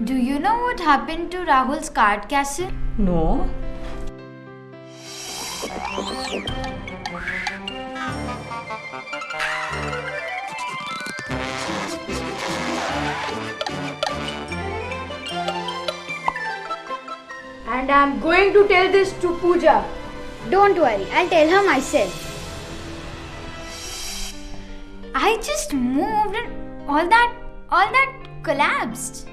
Do you know what happened to Rahul's card castle? No. And I'm going to tell this to Pooja. Don't worry, I'll tell her myself. I just moved and all that collapsed.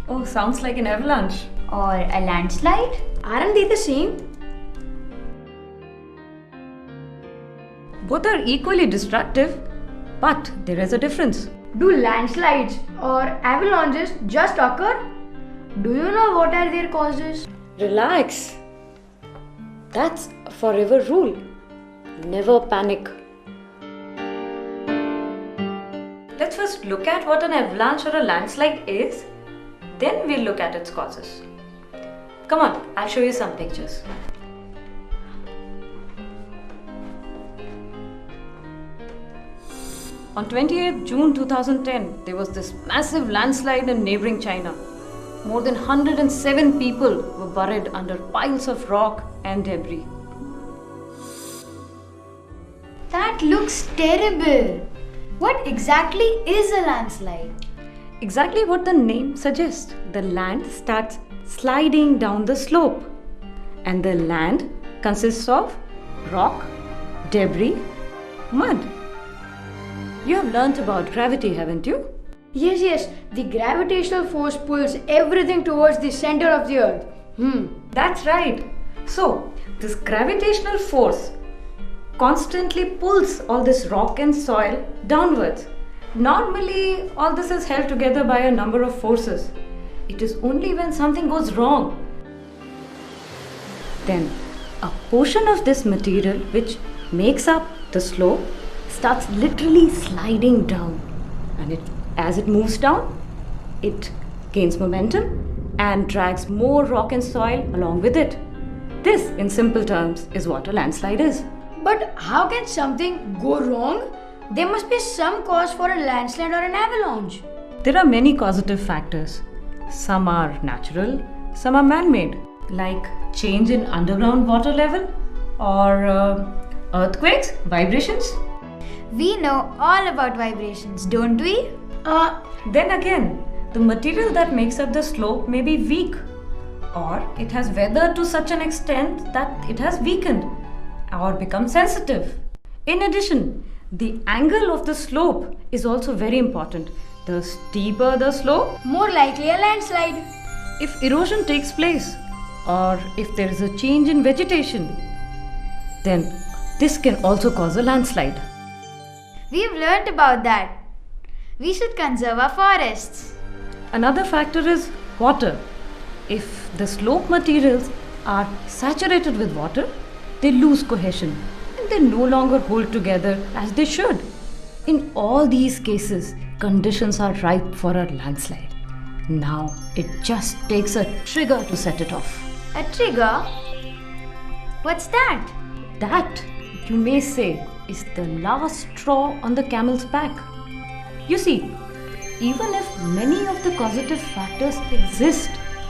Oh, sounds like an avalanche. Or a landslide? Aren't they the same? Both are equally destructive, but there is a difference. Do landslides or avalanches just occur? Do you know what are their causes? Relax. That's a forever rule. Never panic. Let's first look at what an avalanche or a landslide is, then we'll look at its causes. Come on, I'll show you some pictures. On 28th June 2010, there was this massive landslide in neighboring China. More than 107 people were buried under piles of rock and debris. That looks terrible. What exactly is a landslide? Exactly what the name suggests. The land starts sliding down the slope, and the land consists of rock, debris, mud. You have learnt about gravity, haven't you? Yes, the gravitational force pulls everything towards the center of the earth. That's right. So, this gravitational force constantly pulls all this rock and soil downwards. Normally, all this is held together by a number of forces. It is only when something goes wrong, then a portion of this material which makes up the slope starts literally sliding down, and as it moves down, it gains momentum and drags more rock and soil along with it. This, in simple terms, is what a landslide is. But how can something go wrong? There must be some cause for a landslide or an avalanche. There are many causative factors. Some are natural, some are man-made, like change in underground water level or earthquakes, vibrations. We know all about vibrations, don't we? Then again, the material that makes up the slope may be weak, or it has weathered to such an extent that it has weakened or become sensitive. In addition, the angle of the slope is also very important. The steeper the slope, More likely a landslide. if erosion takes place, or if there is a change in vegetation, then this can also cause a landslide. We've learnt about that. We should conserve our forests. Another factor is water. If the slope materials are saturated with water, they lose cohesion and they no longer hold together as they should. In all these cases, conditions are ripe for a landslide. Now, it just takes a trigger to set it off. A trigger? What's that? That, you may say, is the last straw on the camel's back. You see, even if many of the causative factors exist,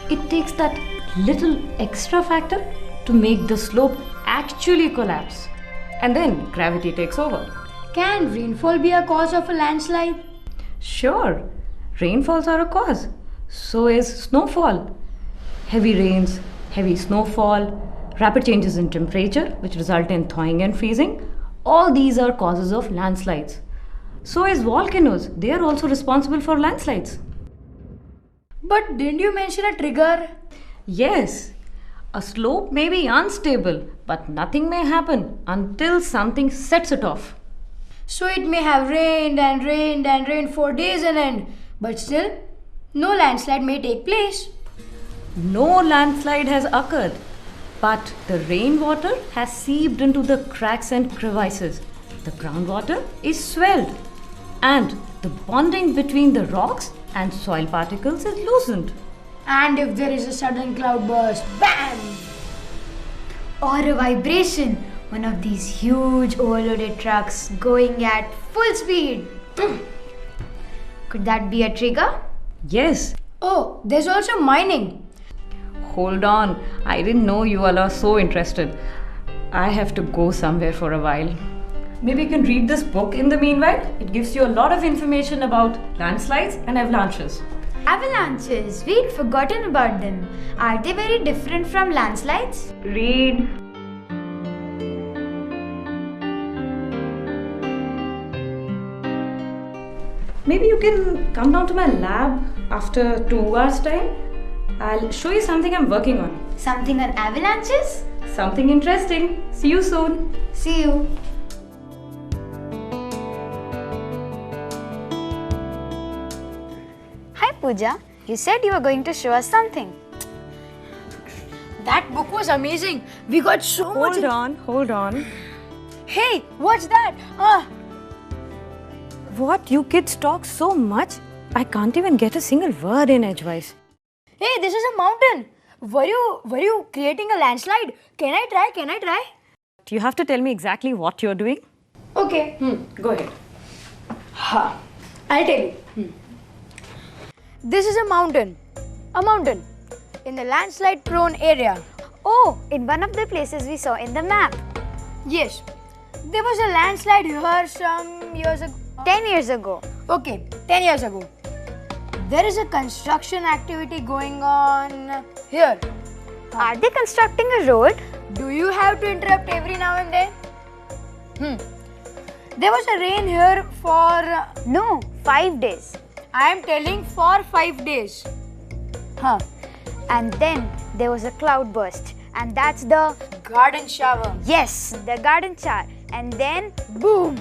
it takes that little extra factor to make the slope actually collapse. And then gravity takes over. Can rainfall be a cause of a landslide? Sure, rainfalls are a cause. So is snowfall. Heavy rains, heavy snowfall, rapid changes in temperature which result in thawing and freezing. All these are causes of landslides. So is volcanoes. They are also responsible for landslides. But didn't you mention a trigger? Yes, a slope may be unstable, but nothing may happen until something sets it off. So it may have rained and rained and rained for days on end, but still, no landslide may take place. No landslide has occurred, but the rainwater has seeped into the cracks and crevices. The groundwater is swelled, and the bonding between the rocks and soil particles is loosened. And if there is a sudden cloud burst, BAM! Or a vibration. One of these huge overloaded trucks going at full speed. Could that be a trigger? Yes, Oh, there's also mining. Hold on, I didn't know you all are so interested. I have to go somewhere for a while. Maybe you can read this book in the meanwhile. It gives you a lot of information about landslides and avalanches. Avalanches, we'd forgotten about them. Are they very different from landslides? Read. Maybe you can come down to my lab after 2 hours time. I'll show you something I'm working on. Something on avalanches? Something interesting. See you soon. See you. Hi Pooja, you said you were going to show us something. That book was amazing. We got so much. Hold on. Hey, what's that? What? You kids talk so much? I can't even get a single word in edgewise. Hey, this is a mountain. Were you creating a landslide? Can I try? You have to tell me exactly what you're doing. Okay. Go ahead. I'll tell you. This is a mountain. In the landslide prone area. Oh, in one of the places we saw in the map. Yes. There was a landslide here some years ago. 10 years ago. Okay, 10 years ago. There is a construction activity going on here. Are they constructing a road? Do you have to interrupt every now and then? There was a rain here for... No, 5 days. I am telling for 5 days. And then there was a cloud burst. And that's the... Garden shower. Yes, the garden shower. And then... Boom.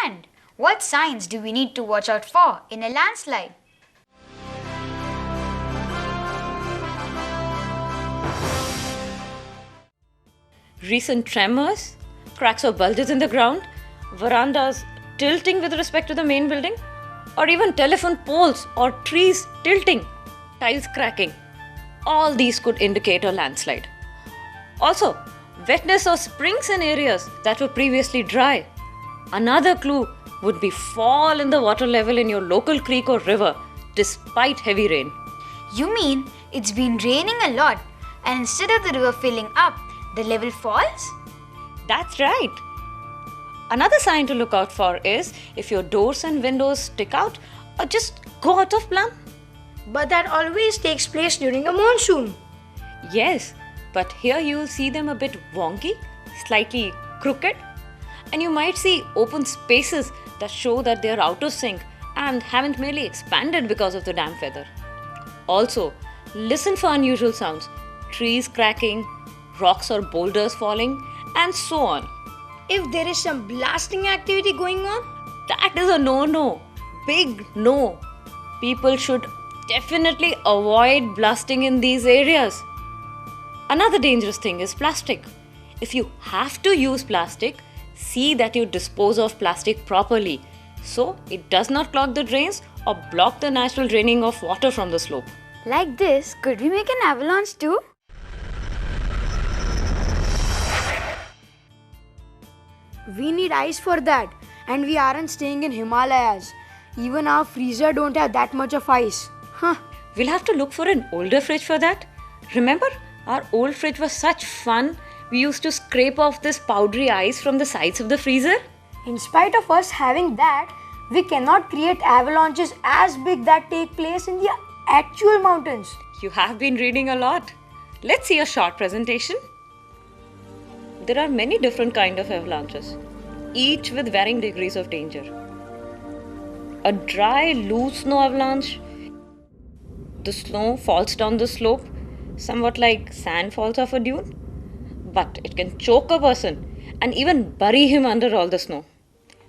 And what signs do we need to watch out for in a landslide? Recent tremors, cracks or bulges in the ground, verandas tilting with respect to the main building, or even telephone poles or trees tilting, tiles cracking. All these could indicate a landslide. Also, wetness or springs in areas that were previously dry. Another clue would be fall in the water level in your local creek or river despite heavy rain. You mean it's been raining a lot and instead of the river filling up, the level falls? That's right. Another sign to look out for is if your doors and windows stick out or just go out of plan. But that always takes place during a monsoon. Yes, but here you will see them a bit wonky, slightly crooked, and you might see open spaces that show that they are out of sync and haven't merely expanded because of the damp weather. Also, listen for unusual sounds, trees cracking, rocks or boulders falling, and so on. If there is some blasting activity going on, That is a no-no. Big no. People should definitely avoid blasting in these areas. Another dangerous thing is plastic. If you have to use plastic, see that you dispose of plastic properly so it does not clog the drains or block the natural draining of water from the slope. Like this, could we make an avalanche too? we need ice for that. And we aren't staying in Himalayas. Even our freezer don't have that much of ice. We'll have to look for an older fridge for that. Remember, our old fridge was such fun. We used to scrape off this powdery ice from the sides of the freezer. In spite of us having that, we cannot create avalanches as big that take place in the actual mountains. You have been reading a lot. Let's see a short presentation. There are many different kinds of avalanches, each with varying degrees of danger. A dry, loose snow avalanche. The snow falls down the slope, somewhat like sand falls off a dune. But it can choke a person and even bury him under all the snow.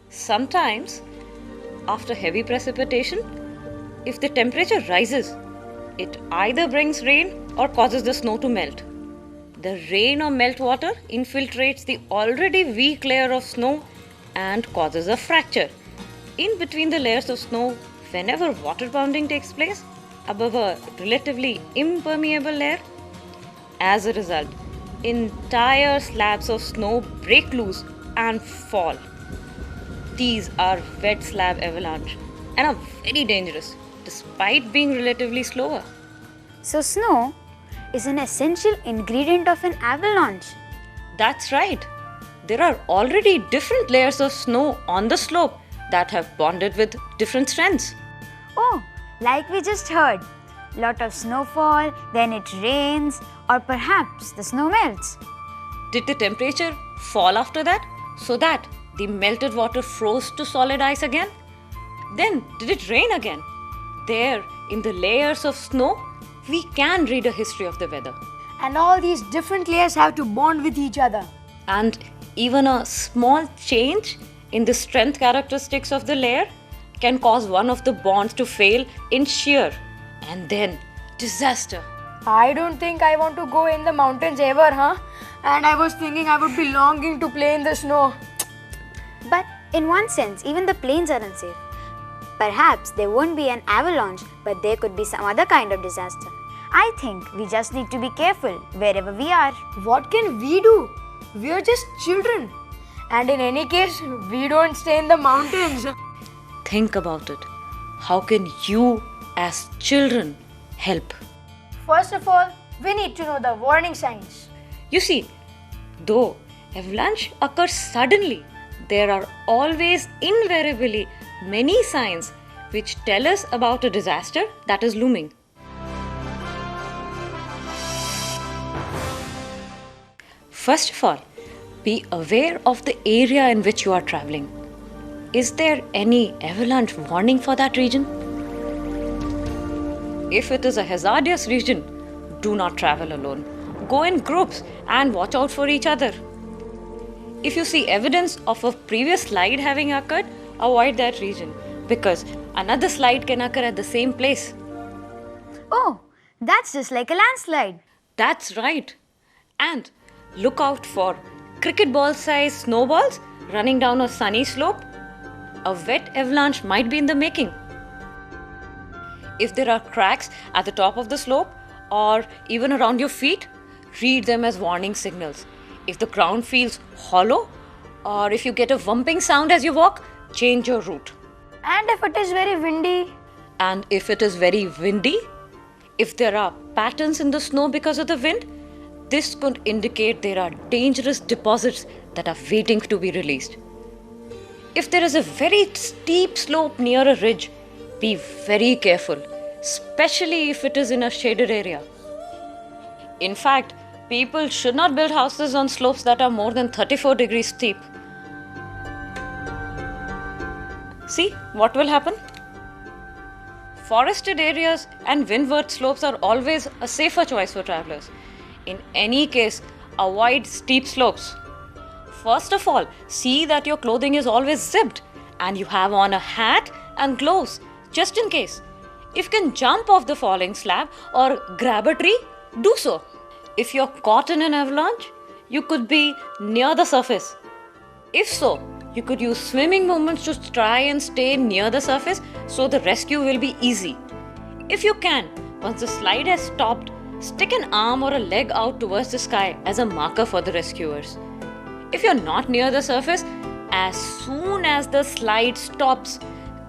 Sometimes, after heavy precipitation, if the temperature rises, it either brings rain or causes the snow to melt. The rain or meltwater infiltrates the already weak layer of snow and causes a fracture in between the layers of snow whenever water bounding takes place above a relatively impermeable layer. As a result, entire slabs of snow break loose and fall. These are wet slab avalanche and are very dangerous despite being relatively slower. So, snow is an essential ingredient of an avalanche. That's right. There are already different layers of snow on the slope that have bonded with different strengths. Oh, like we just heard. Lot of snowfall, then it rains, or perhaps the snow melts. Did the temperature fall after that so that the melted water froze to solid ice again? Then did it rain again? There, in the layers of snow, we can read a history of the weather. And all these different layers have to bond with each other. And even a small change in the strength characteristics of the layer can cause one of the bonds to fail in shear. And then disaster. I don't think I want to go in the mountains ever, huh? And I was thinking I would be longing to play in the snow. But in one sense, even the plains are unsafe. Perhaps there won't be an avalanche, but there could be some other kind of disaster. I think we just need to be careful wherever we are. What can we do? We are just children. And in any case, we don't stay in the mountains. Think about it. How can you, as children, help? First of all, we need to know the warning signs. You see, though avalanche occurs suddenly, there are always invariably many signs which tell us about a disaster that is looming. First of all, be aware of the area in which you are traveling. Is there any avalanche warning for that region? If it is a hazardous region, do not travel alone. Go in groups and watch out for each other. If you see evidence of a previous slide having occurred, avoid that region because another slide can occur at the same place. Oh, that's just like a landslide. That's right. And look out for cricket ball sized snowballs running down a sunny slope. A wet avalanche might be in the making. If there are cracks at the top of the slope or even around your feet, read them as warning signals. If the ground feels hollow or if you get a bumping sound as you walk, change your route. And if it is very windy? And if it is very windy, if there are patterns in the snow because of the wind, this could indicate there are dangerous deposits that are waiting to be released. If there is a very steep slope near a ridge, be very careful, especially if it is in a shaded area. In fact, people should not build houses on slopes that are more than 34 degrees steep. See what will happen? Forested areas and windward slopes are always a safer choice for travelers. In any case, avoid steep slopes. First of all, see that your clothing is always zipped and you have on a hat and gloves just in case. If you can jump off the falling slab or grab a tree, do so. If you're caught in an avalanche, you could be near the surface. If so, you could use swimming movements to try and stay near the surface so the rescue will be easy. If you can, once the slide has stopped, stick an arm or a leg out towards the sky as a marker for the rescuers. If you're not near the surface, as soon as the slide stops,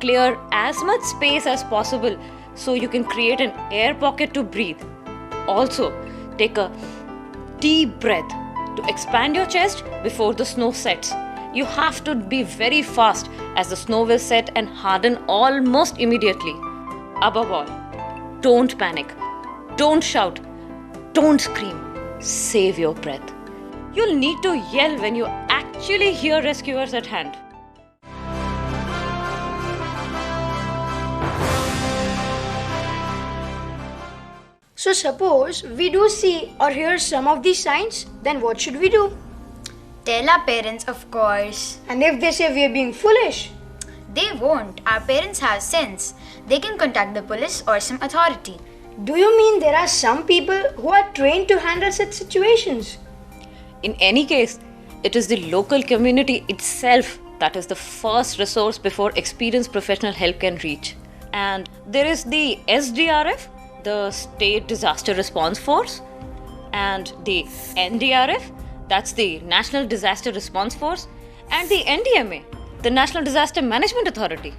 clear as much space as possible so you can create an air pocket to breathe. Also, take a deep breath to expand your chest before the snow sets. You have to be very fast as the snow will set and harden almost immediately. Above all, don't panic, don't shout, don't scream, save your breath. You'll need to yell when you actually hear rescuers at hand. So suppose we do see or hear some of these signs, then what should we do? Tell our parents, of course. And if they say we are being foolish? They won't. Our parents have sense. They can contact the police or some authority. Do you mean there are some people who are trained to handle such situations? In any case, it is the local community itself That is the first resource before experienced professional help can reach. And there is the SDRF, the State Disaster Response Force, and the NDRF, that's the National Disaster Response Force, and the NDMA, the National Disaster Management Authority.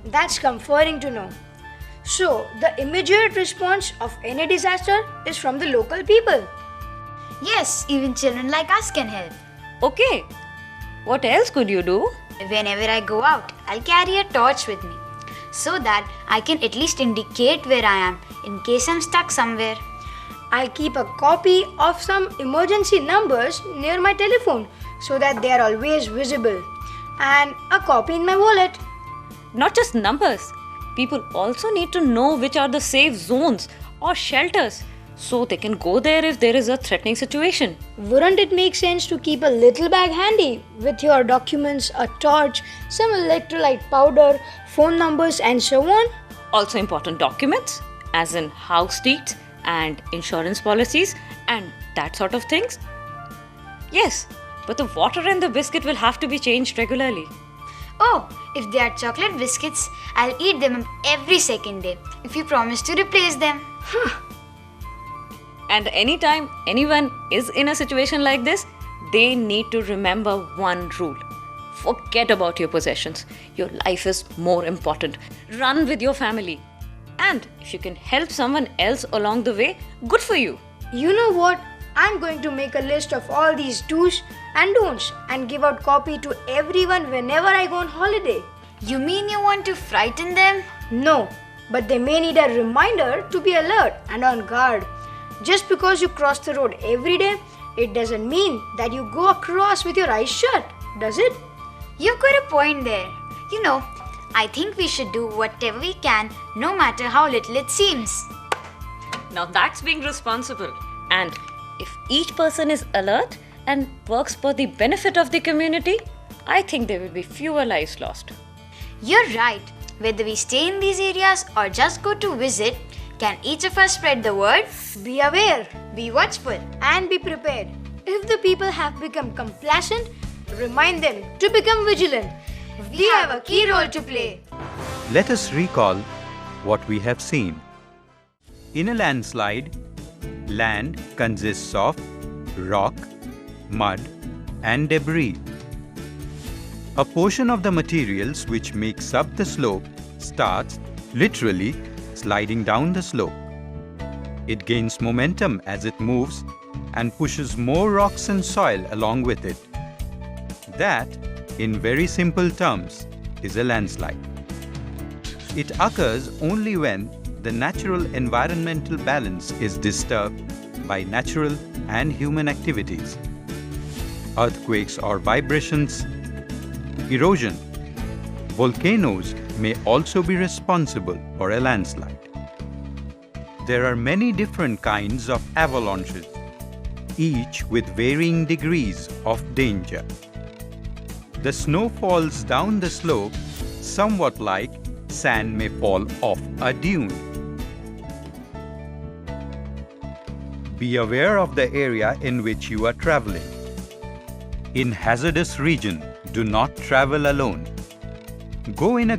That's comforting to know. So, the immediate response of any disaster is from the local people. Yes, even children like us can help. Okay, what else could you do? Whenever I go out, I'll carry a torch with me so that I can at least indicate where I am in case I'm stuck somewhere. I'll keep a copy of some emergency numbers near my telephone so that they are always visible, and a copy in my wallet. Not just numbers, people also need to know which are the safe zones or shelters so they can go there if there is a threatening situation. Wouldn't it make sense to keep a little bag handy with your documents, a torch, some electrolyte powder, phone numbers, and so on? Also important documents, as in house deeds and insurance policies and that sort of things. Yes, but the water and the biscuit will have to be changed regularly. Oh, if they are chocolate biscuits, I'll eat them every second day if you promise to replace them. And anytime anyone is in a situation like this, they need to remember one rule. Forget about your possessions. Your life is more important. Run with your family. And if you can help someone else along the way, good for you. You know what? I'm going to make a list of all these do's and don'ts and give out copy to everyone whenever I go on holiday. You mean you want to frighten them? No, but they may need a reminder to be alert and on guard. Just because you cross the road every day, it doesn't mean that you go across with your eyes shut, does it? You've got a point there. You know, I think we should do whatever we can, no matter how little it seems. Now that's being responsible. And if each person is alert and works for the benefit of the community, I think there will be fewer lives lost. You're right. Whether we stay in these areas or just go to visit, can each of us spread the word? Be aware Be watchful. and be prepared. If the people have become complacent, remind them to become vigilant. We have a key role to play. Let us recall what we have seen. In a landslide, land consists of rock, mud, and debris. A portion of the materials which makes up the slope starts literally sliding down the slope. It gains momentum as it moves and pushes more rocks and soil along with it. That, in very simple terms, is a landslide. It occurs only when the natural environmental balance is disturbed by natural and human activities. Earthquakes or vibrations, erosion. Volcanoes may also be responsible for a landslide. There are many different kinds of avalanches, each with varying degrees of danger. The snow falls down the slope somewhat like sand may fall off a dune. Be aware of the area in which you are traveling. In hazardous region, do not travel alone. Go in a